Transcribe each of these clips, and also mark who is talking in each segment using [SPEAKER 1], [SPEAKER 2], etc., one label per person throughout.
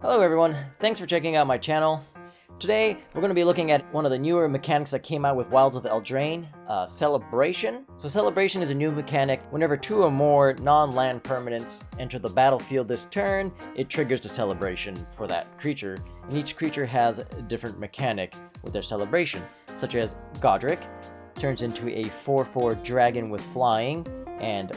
[SPEAKER 1] Hello everyone, thanks for checking out my channel. Today we're going to be looking at one of the newer mechanics that came out with Wilds of Eldraine, Celebration. So Celebration is a new mechanic. Whenever two or more non-land permanents enter the battlefield this turn, it triggers the celebration for that creature. And each creature has a different mechanic with their celebration, such as Goddric turns into a 4/4 dragon with flying and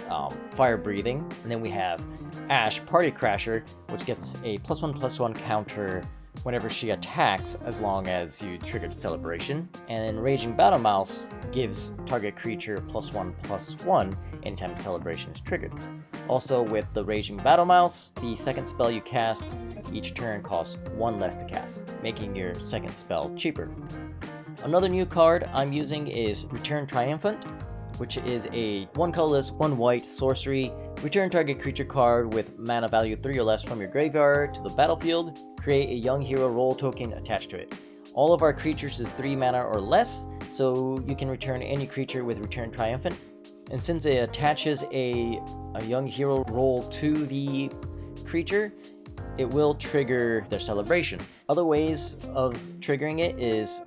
[SPEAKER 1] fire breathing. And then we have Ash Party Crasher, which gets a +1/+1 counter whenever she attacks, as long as you trigger the celebration. And then Raging Battle Mouse gives target creature +1/+1 anytime the celebration is triggered. Also, with the Raging Battle Mouse, the second spell you cast each turn costs 1 less to cast, making your second spell cheaper. Another new card I'm using is Return Triumphant, which is a 1 colorless, 1 white sorcery. Return target creature card with mana value 3 or less from your graveyard to the battlefield. Create a young hero role token attached to it. All of our creatures is 3 mana or less, so you can return any creature with Return Triumphant. And since it attaches a young hero role to the creature, it will trigger their celebration. Other ways of triggering it is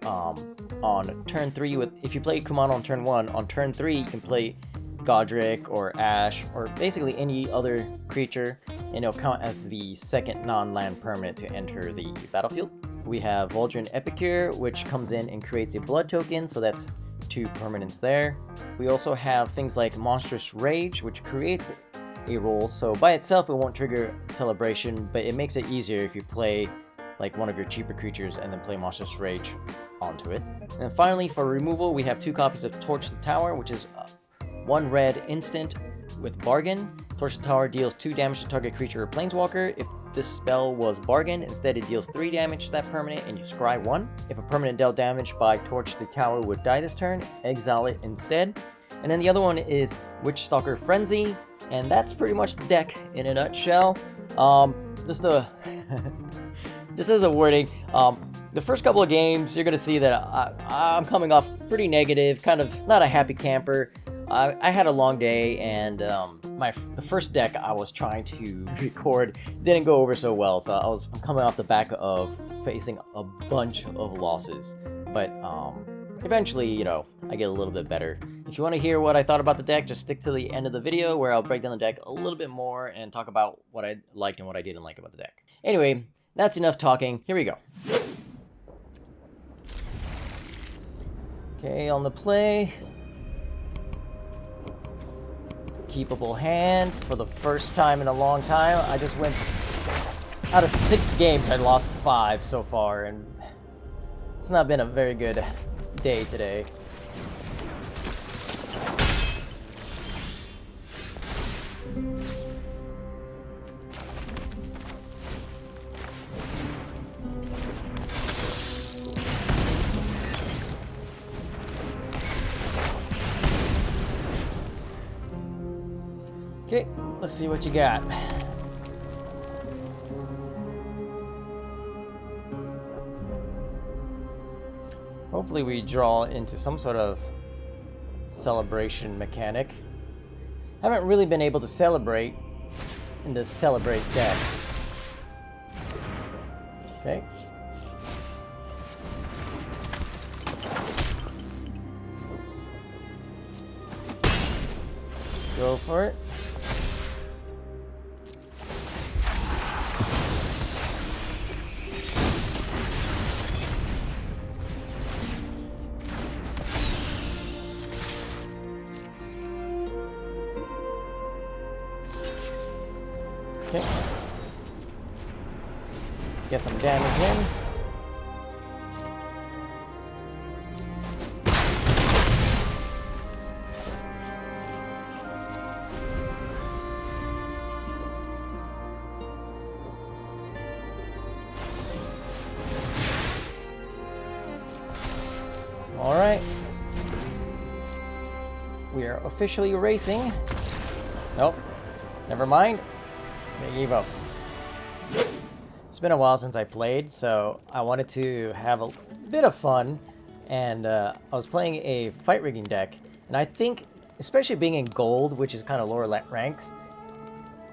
[SPEAKER 1] on turn 3, if you play Kumano on turn 1, on turn 3 you can play Goddric or Ash or basically any other creature, and it'll count as the second non-land permanent to enter the battlefield. We have Voldaren Epicure, which comes in and creates a blood token, so that's 2 permanents there. We also have things like Monstrous Rage, which creates a role, so by itself it won't trigger celebration, but it makes it easier if you play like one of your cheaper creatures and then play Monstrous Rage onto it. And finally, for removal, we have 2 copies of Torch the Tower, which is 1 red instant with Bargain. Torch the Tower deals 2 damage to target creature or planeswalker. If this spell was Bargain, instead it deals 3 damage to that permanent and you scry 1. If a permanent dealt damage by Torch the Tower would die this turn, exile it instead. And then the other one is Witchstalker Frenzy, and that's pretty much the deck in a nutshell. Just as a wording, the first couple of games, you're going to see that I'm coming off pretty negative, kind of not a happy camper. I had a long day, and the first deck I was trying to record didn't go over so well, so I'm coming off the back of facing a bunch of losses. But eventually, I get a little bit better. If you want to hear what I thought about the deck, just stick to the end of the video where I'll break down the deck a little bit more and talk about what I liked and what I didn't like about the deck. Anyway, that's enough talking. Here we go. Okay, on the play. Keepable hand for the first time in a long time. I just went out of 6 games, I lost 5 so far, and it's not been a very good day today. Okay, let's see what you got. Hopefully we draw into some sort of celebration mechanic. Haven't really been able to celebrate in this Celebrate deck. Okay. Go for it. Okay. Let's get some damage in. All right. We are officially racing. Nope. Never mind. I gave up. It's been a while since I played, so I wanted to have a bit of fun, and I was playing a fight rigging deck, and I think, especially being in gold, which is kind of lower ranks,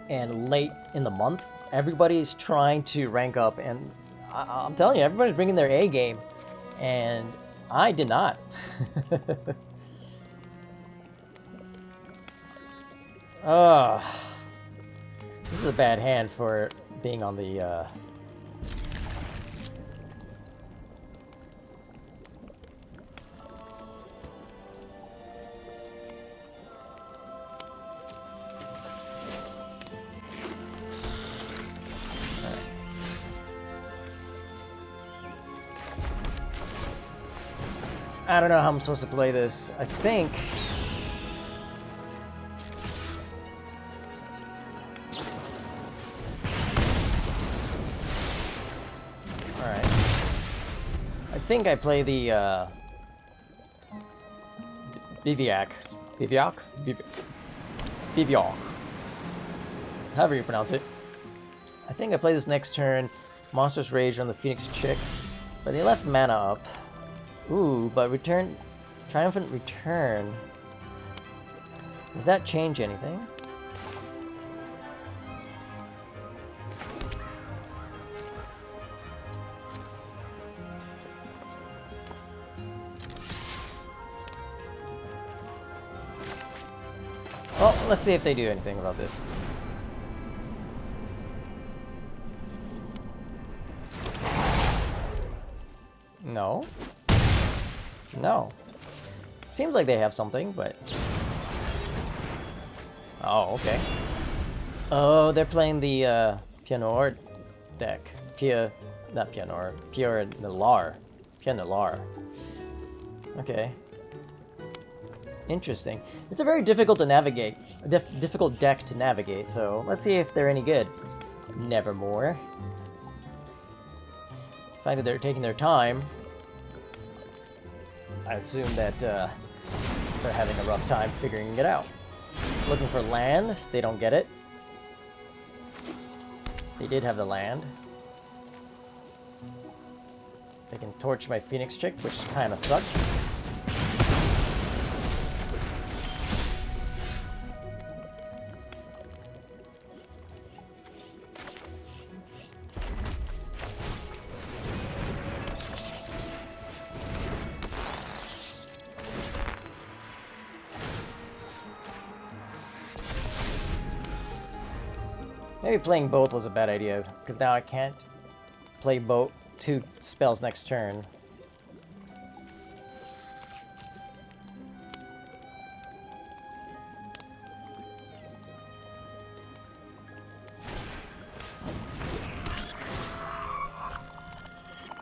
[SPEAKER 1] and late in the month, everybody's trying to rank up, and I'm telling you, everybody's bringing their A game, and I did not. This is a bad hand for being on the I don't know how I'm supposed to play this. I think... Alright. I think I play the, Bivouac. Bivouac? Bivouac. However you pronounce it. I think I play this next turn. Monstrous Rage on the Phoenix Chick. But they left mana up. Ooh, but Return Triumphant Return. Does that change anything? Well, let's see if they do anything about this. No. No. Seems like they have something, but... Oh, okay. Oh, they're playing the, Pianor deck. Not Pianor. Pure Nalar. Pianalar. Okay. Interesting. It's a very difficult to navigate. A difficult deck to navigate, so let's see if they're any good. Nevermore. The fact that they're taking their time, I assume that they're having a rough time figuring it out. Looking for land, they don't get it. They did have the land. They can torch my Phoenix Chick, which kind of sucks. Maybe playing both was a bad idea, because now I can't play both 2 spells next turn.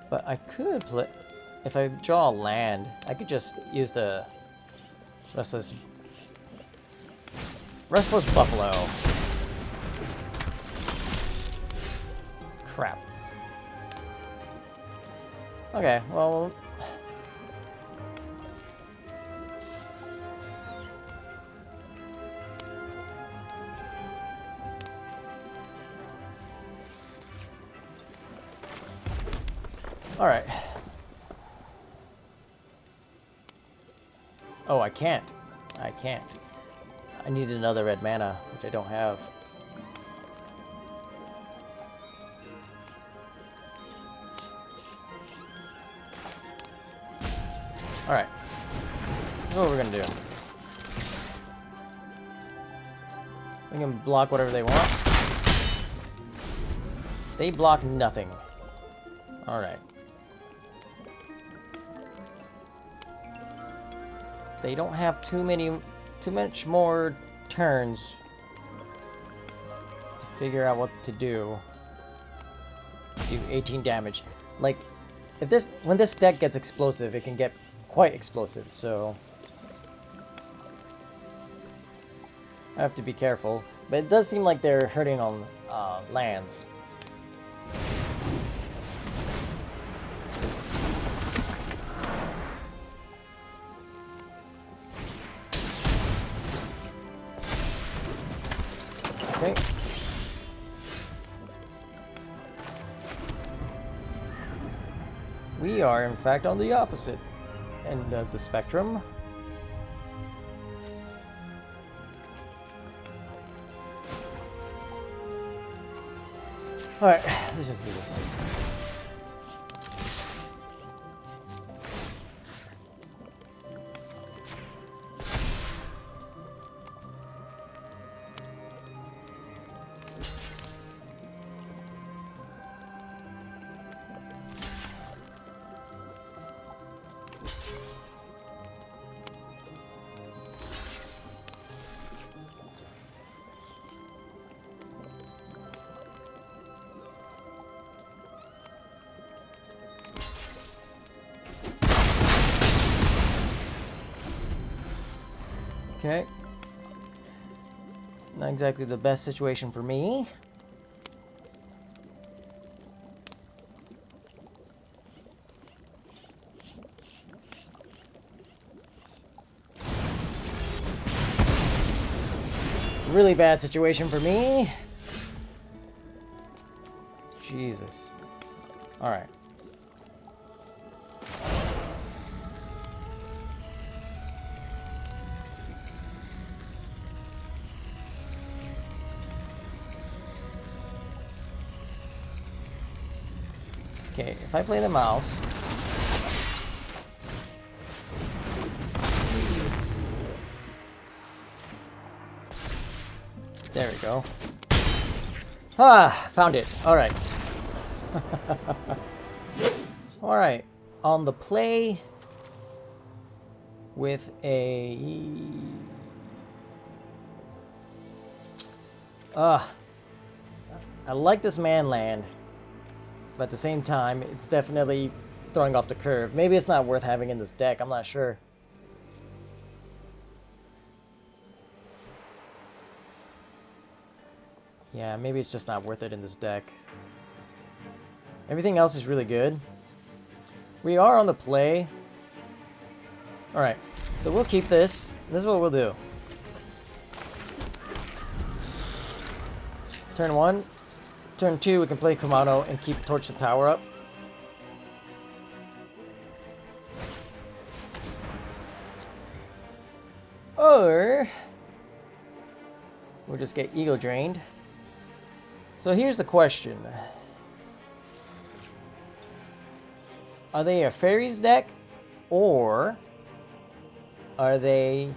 [SPEAKER 1] But I could play... If I draw a land, I could just use the Restless Buffalo. Crap. Okay, well... Alright. Oh, I can't. I can't. I need another red mana, which I don't have. Alright. Here's what we're gonna do. We can block whatever they want. They block nothing. Alright. They don't have too much more turns to figure out what to do. Do 18 damage. Like, when this deck gets explosive, it can get quite explosive, so I have to be careful. But it does seem like they're hurting on lands. Okay. We are, in fact, on the opposite end of the spectrum. Alright, let's just do this. Okay. Not exactly the best situation for me. Really bad situation for me. Jesus. All right. Okay, if I play the mouse, there we go. Ah, found it. All right. All right, on the play with a I like this man land. But at the same time, it's definitely throwing off the curve. Maybe it's not worth having in this deck. I'm not sure. Yeah, maybe it's just not worth it in this deck. Everything else is really good. We are on the play. Alright, so we'll keep this. This is what we'll do. Turn 1. Turn 2, we can play Kumano and keep Torch the Tower up. Or we'll just get ego drained. So here's the question. Are they a fairies deck? Or are they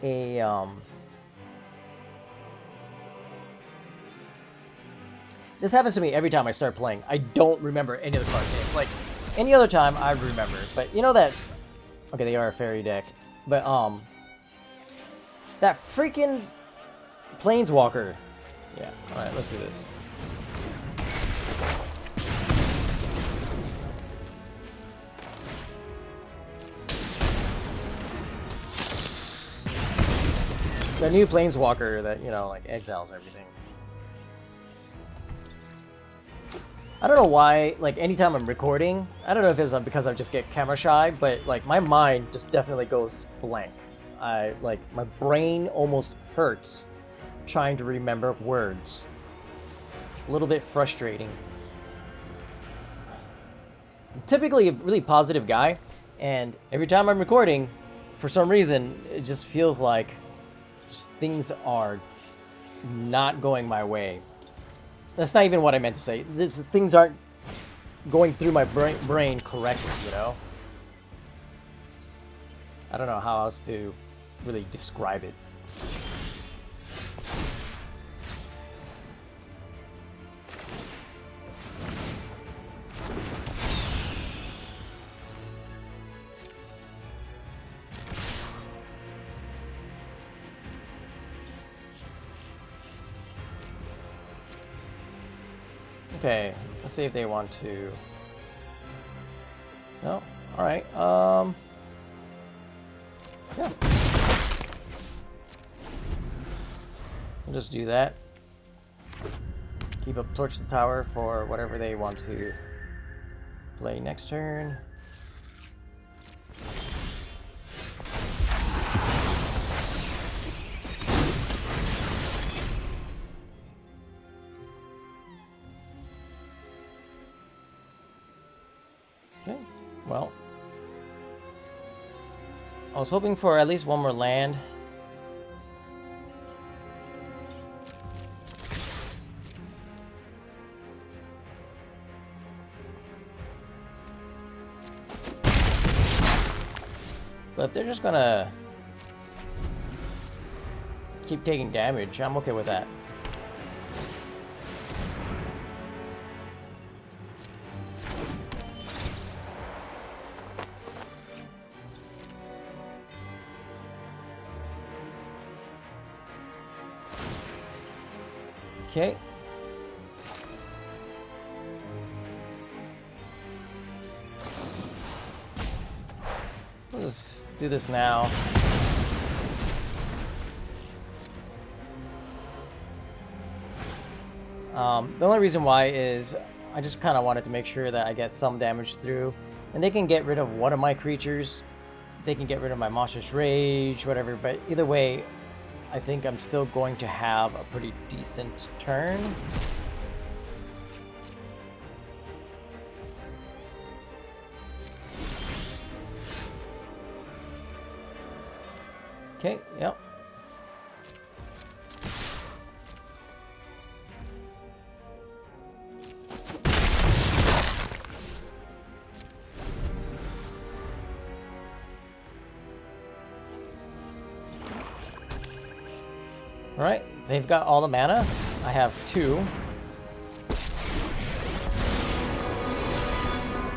[SPEAKER 1] a This happens to me every time I start playing. I don't remember any of the card names. Like, any other time, I remember. But you know that... Okay, they are a fairy deck. But, that freaking Planeswalker. Yeah, alright, let's do this. The new Planeswalker that, you know, like, exiles everything. I don't know why, like, anytime I'm recording, I don't know if it's because I just get camera shy, but, like, my mind just definitely goes blank. Like, my brain almost hurts trying to remember words. It's a little bit frustrating. I'm typically a really positive guy, and every time I'm recording, for some reason, it just feels like just things are not going my way. That's not even what I meant to say. Things aren't going through my brain correctly, you know? I don't know how else to really describe it. Okay, let's see if they want to. No? Alright, yeah. We'll just do that. Keep up Torch the Tower for whatever they want to play next turn. Okay, well, I was hoping for at least one more land. But if they're just gonna keep taking damage, I'm okay with that. Okay. We'll just do this now. The only reason why is I just kind of wanted to make sure that I get some damage through. And they can get rid of one of my creatures. They can get rid of my Monstrous Rage, whatever. But either way, I think I'm still going to have a pretty decent turn. Okay, yep. Alright, they've got all the mana. I have 2.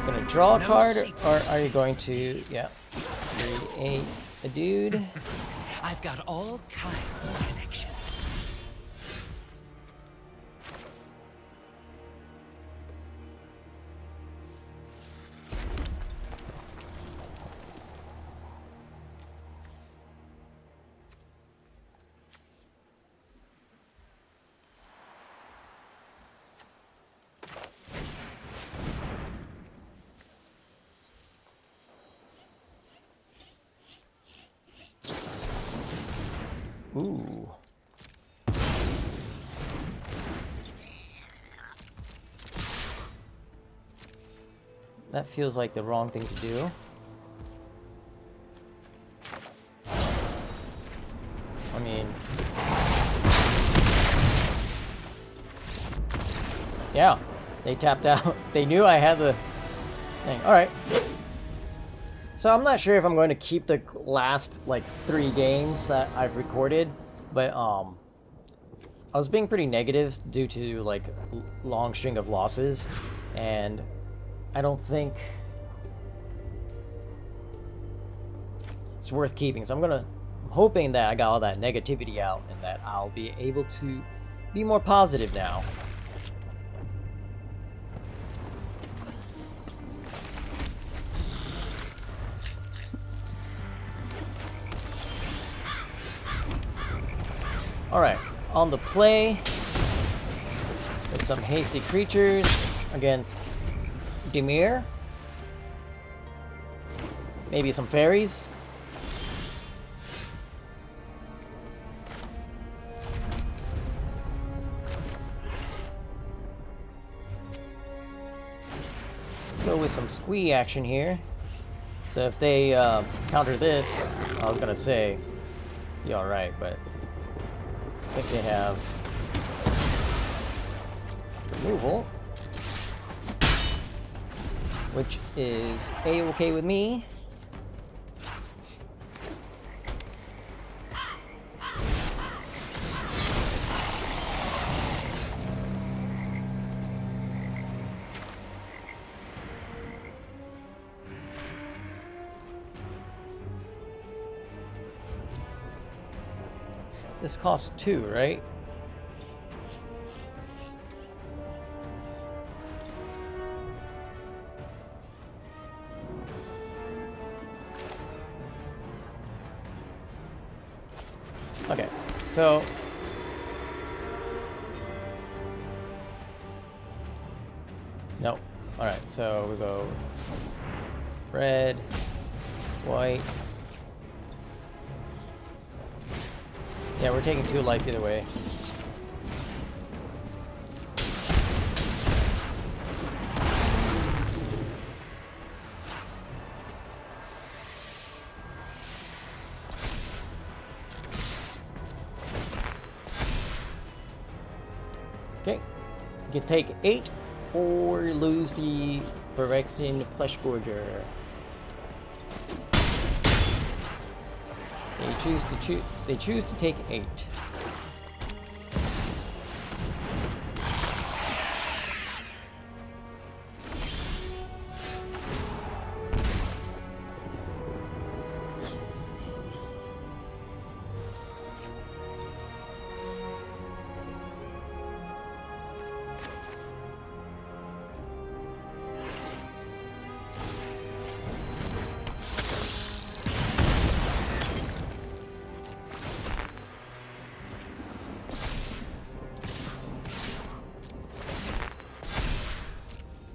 [SPEAKER 1] Gonna draw a card, or are you going to, yeah, create a dude?
[SPEAKER 2] I've got all kinds of connections.
[SPEAKER 1] Ooh. That feels like the wrong thing to do. I mean... yeah, they tapped out. They knew I had the thing. Alright. So I'm not sure if I'm going to keep the last, like, 3 games that I've recorded, but, I was being pretty negative due to, like, long string of losses, and I don't think it's worth keeping. So I'm hoping that I got all that negativity out and that I'll be able to be more positive now. Alright, on the play with some hasty creatures against Dimir. Maybe some fairies. Go with some Squee action here. So if they counter this, I was gonna say, be alright, but I think they have removal, which is A-okay with me. This costs 2, right? Okay, so no. All right, so we go red, white. Yeah, we're taking 2 life either way. Okay, you can take 8 or lose the Phyrexian Fleshgorger. They choose to take 8.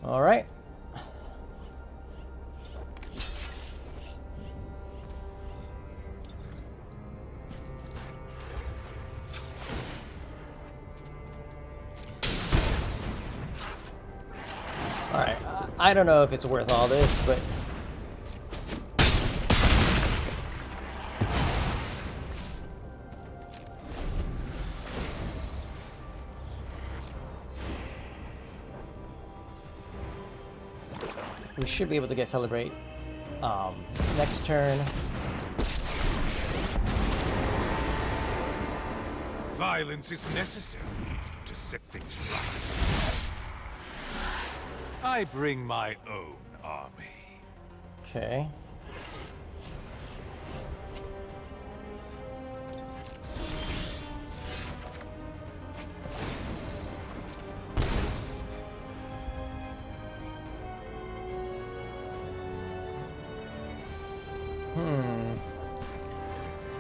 [SPEAKER 1] All right. All right. I don't know if it's worth all this, but we should be able to get Celebrate next turn.
[SPEAKER 3] Violence is necessary to set things right. I bring my own army.
[SPEAKER 1] Okay.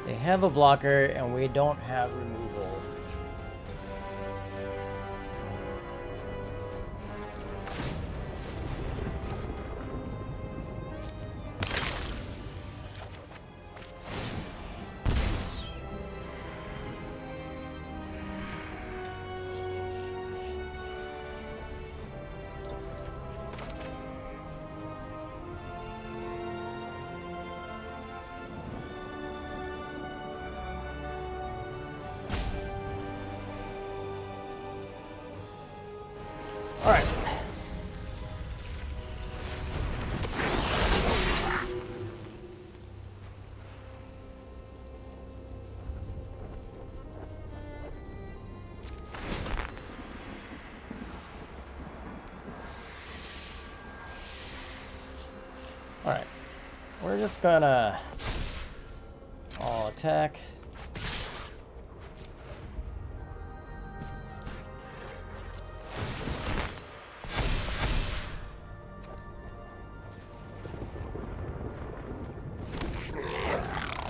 [SPEAKER 1] They have a blocker, and we don't have removal. All right. All right. We're just gonna all attack.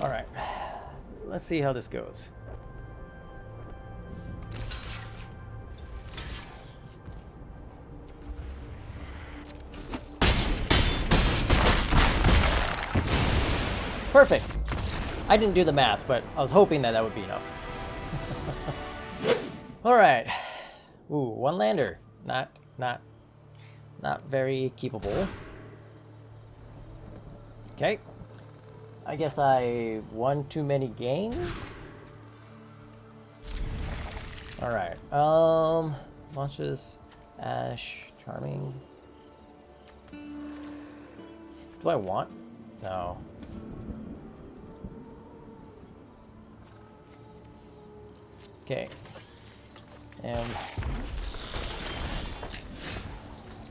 [SPEAKER 1] Alright, let's see how this goes. Perfect! I didn't do the math, but I was hoping that that would be enough. Alright. Ooh, one lander. Not very keepable. Okay. I guess I won too many games? Alright, Monstrous, Ash, Charming. Do I want? No. Okay.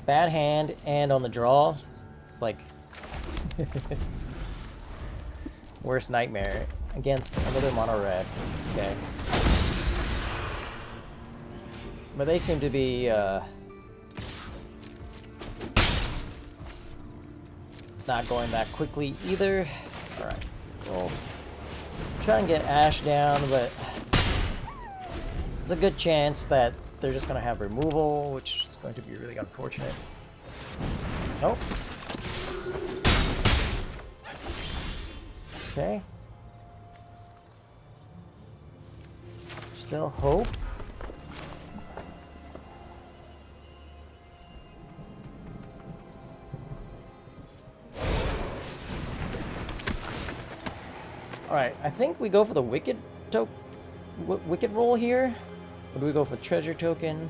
[SPEAKER 1] Bad hand and on the draw. It's like worst nightmare against another mono red. Okay. But they seem to be not going back quickly either. Alright. We'll try and get Ash down, but there's a good chance that they're just going to have removal, which is going to be really unfortunate. Nope. Okay. Still hope. Alright, I think we go for the Wicked roll here. Or do we go for Treasure Token?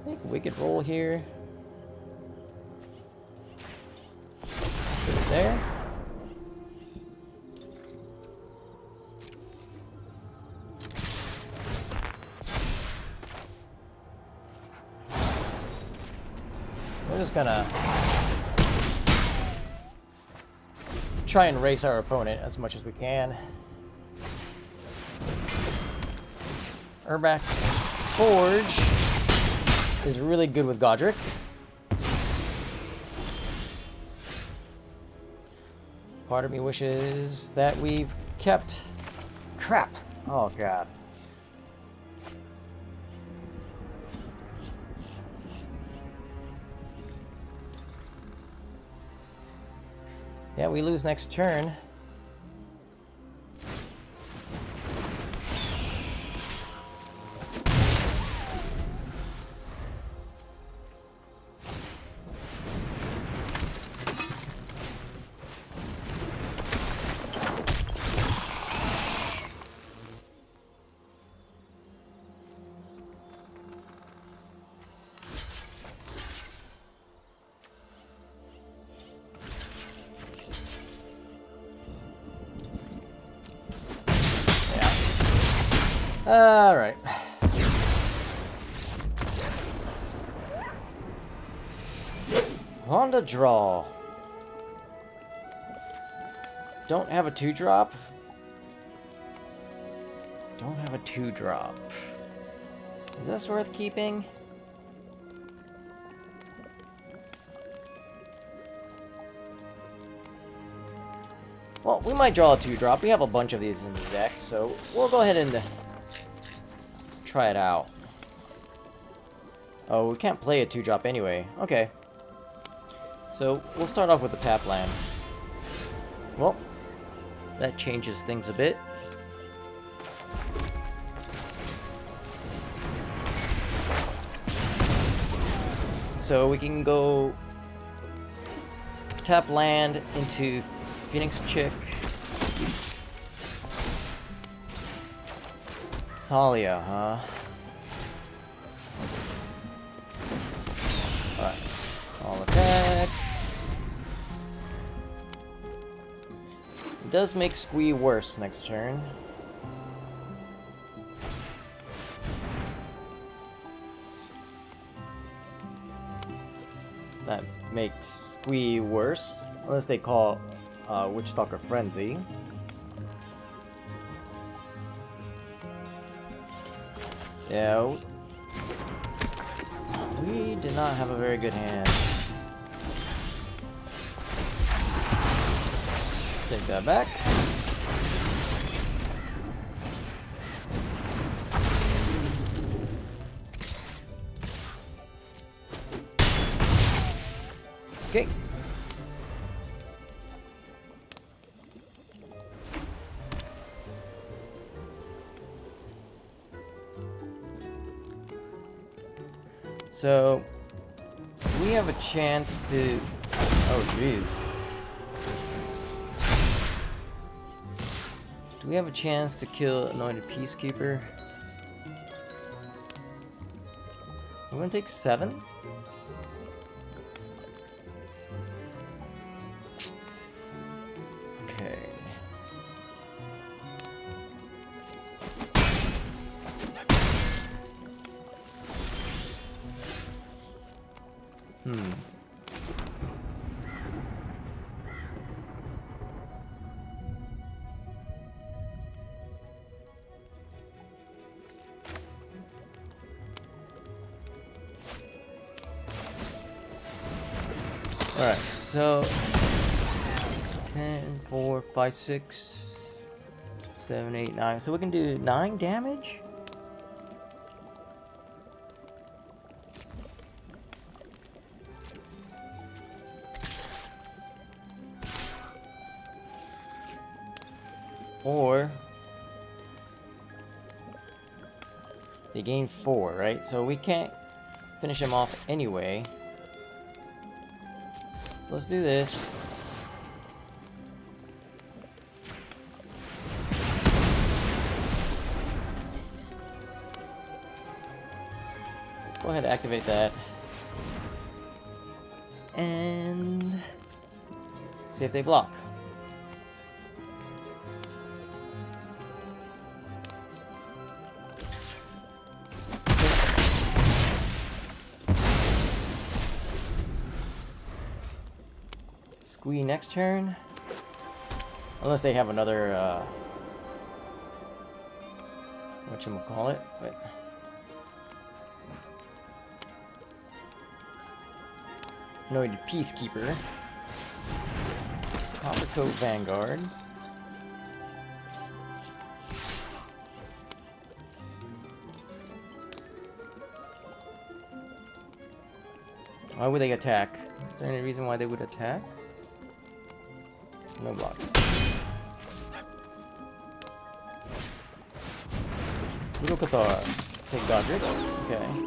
[SPEAKER 1] I think Wicked roll here. Put it there. we're just gonna try and race our opponent as much as we can. Urbac's Forge is really good with Goddric. Part of me wishes that we've kept... Crap! Oh god. Yeah, we lose next turn. Alright. On the draw. Don't have a 2-drop. Don't have a 2-drop. Is this worth keeping? Well, we might draw a 2-drop. We have a bunch of these in the deck, so we'll go ahead and try it out. Oh, we can't play a 2-drop anyway. Okay. So, we'll start off with the tap land. Well, that changes things a bit. So, we can go tap land into Phoenix Chick. Thalia, huh? Alright. All attack. It does make Squee worse next turn. That makes Squee worse. Unless they call Witchstalker Frenzy. Yeah, we did not have a very good hand. Take that back. Okay. So, we have a chance to... Oh, jeez. Do we have a chance to kill Anointed Peacekeeper? We're gonna take 7? Okay. Alright, so 10, 4, 5, 6, 7, 8, 9. So we can do 9 damage? Or they gain 4, right? So we can't finish him off anyway. Let's do this. Go ahead and activate that. And see if they block. Squee next turn. Unless they have another, whatchamacallit? Wait. Anointed Peacekeeper. Coppercoat Vanguard. Why would they attack? Is there any reason why they would attack? No blocks. Little Cathar. Take Goddric. Okay.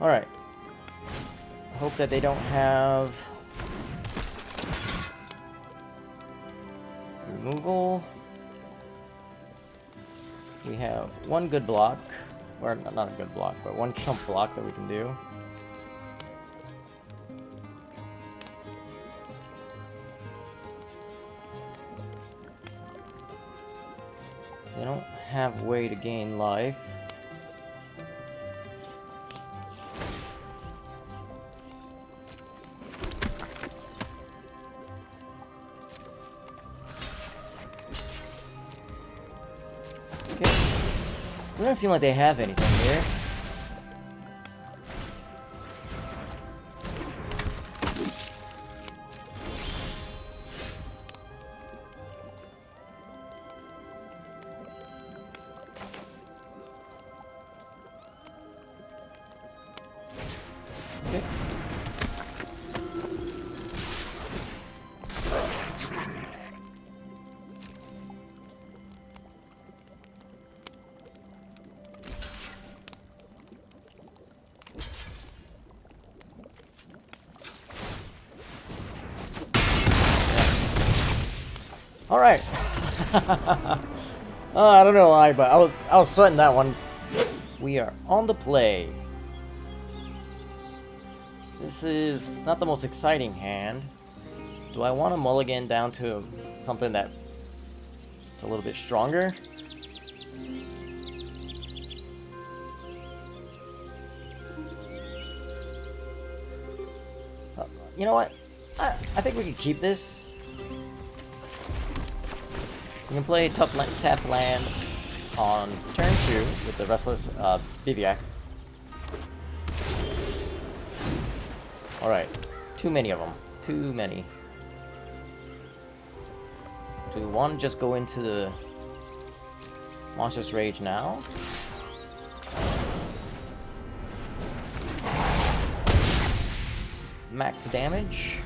[SPEAKER 1] Alright. I hope that they don't have removal. We have one good block, or not a good block, but one chump block that we can do. They don't have way to gain life. Doesn't seem like they have anything here. Okay. All right. I don't know why, but I was sweating that one. We are on the play. This is not the most exciting hand. Do I want to mulligan down to something that's a little bit stronger? You know what? I think we can keep this. You can play tap land on turn 2 with the Restless Bivouac. Alright, too many of them. Too many. Do we want to just go into the Monstrous Rage now? Max damage.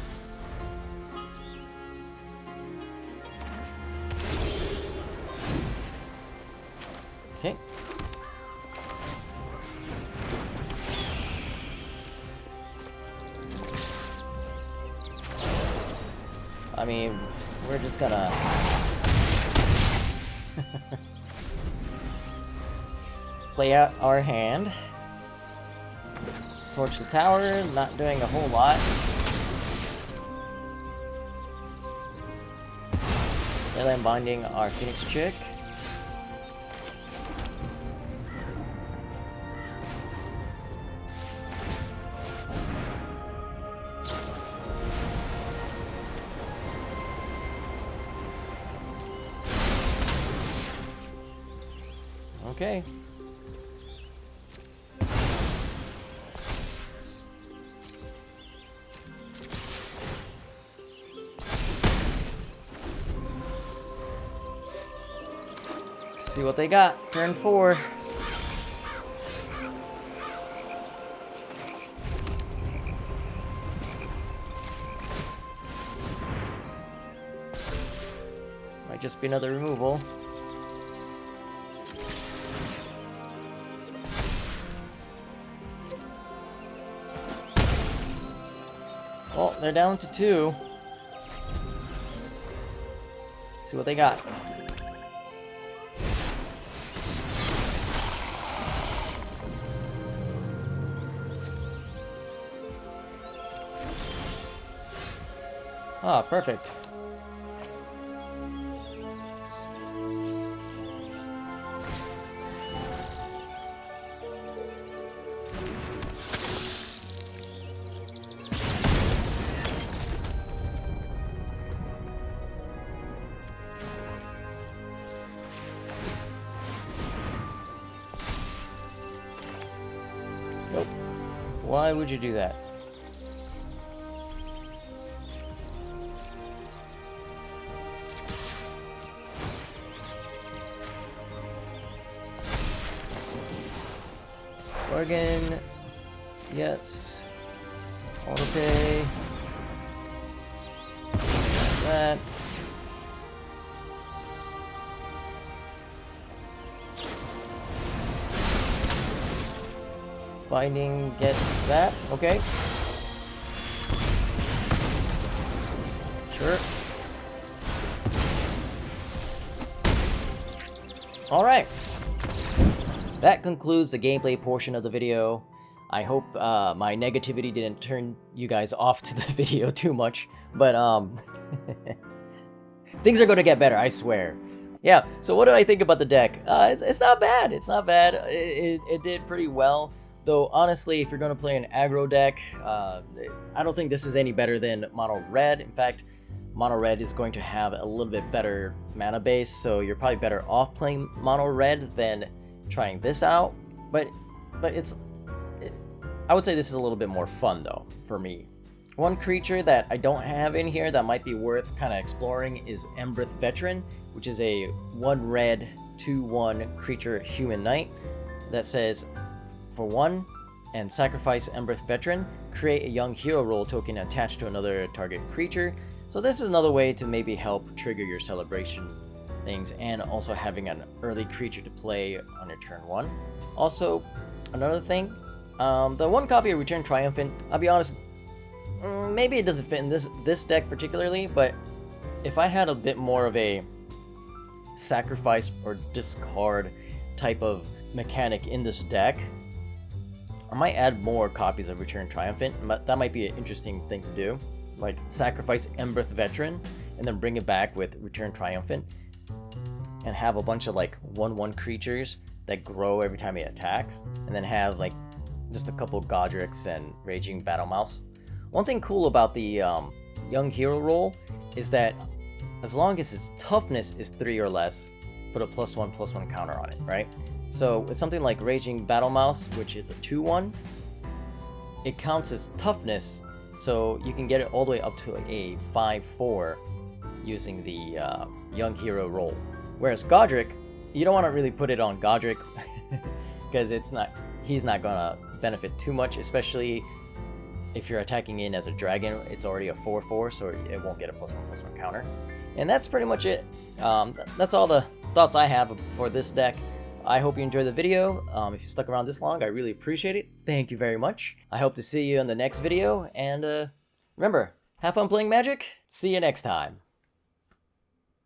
[SPEAKER 1] Okay. I mean, we're just gonna play out our hand. Torch the tower, not doing a whole lot. Alien binding our Phoenix chick. Okay. See what they got. Turn 4. Might just be another removal. Well, they're down to 2. See what they got. Ah, perfect. Nope. Why would you do that? Bargain. Yes. Auto pay. That. Binding gets that. Okay. Sure. All right. That concludes the gameplay portion of the video. I hope my negativity didn't turn you guys off to the video too much, but things are going to get better, I swear. Yeah, so what do I think about the deck? It's not bad. It's not bad. It did pretty well, though honestly, if you're going to play an aggro deck, I don't think this is any better than Mono Red. In fact, Mono Red is going to have a little bit better mana base, so you're probably better off playing Mono Red than trying this out, but I would say this is a little bit more fun though for me. One creature that I don't have in here that might be worth kind of exploring is Embereth Veteran, which is a 1 red 2/1 creature human knight that says for 1 and sacrifice Embereth Veteran, create a young hero role token attached to another target creature. So this is another way to maybe help trigger your celebration things, and also having an early creature to play on your turn 1. Also, another thing, the one copy of Return Triumphant, I'll be honest, maybe it doesn't fit in this deck particularly, but if I had a bit more of a sacrifice or discard type of mechanic in this deck, I might add more copies of Return Triumphant. That might be an interesting thing to do, like sacrifice Embereth Veteran and then bring it back with Return Triumphant, and have a bunch of like 1/1 creatures that grow every time it attacks, and then have like just a couple of Goddrics and Raging Battle Mouse. One thing cool about the young hero role is that as long as its toughness is 3 or less, put a +1/+1 counter on it, right? So with something like Raging Battle Mouse, which is a 2/1, it counts as toughness, so you can get it all the way up to a 5/4 using the young hero role. Whereas Goddric, you don't want to really put it on Goddric because he's not gonna benefit too much, especially if you're attacking in as a dragon. It's already a 4/4, so it won't get a +1/+1 counter. And that's pretty much it. That's all the thoughts I have for this deck. I hope you enjoyed the video. If you stuck around this long, I really appreciate it. Thank you very much. I hope to see you in the next video, and remember, have fun playing Magic. See you next time.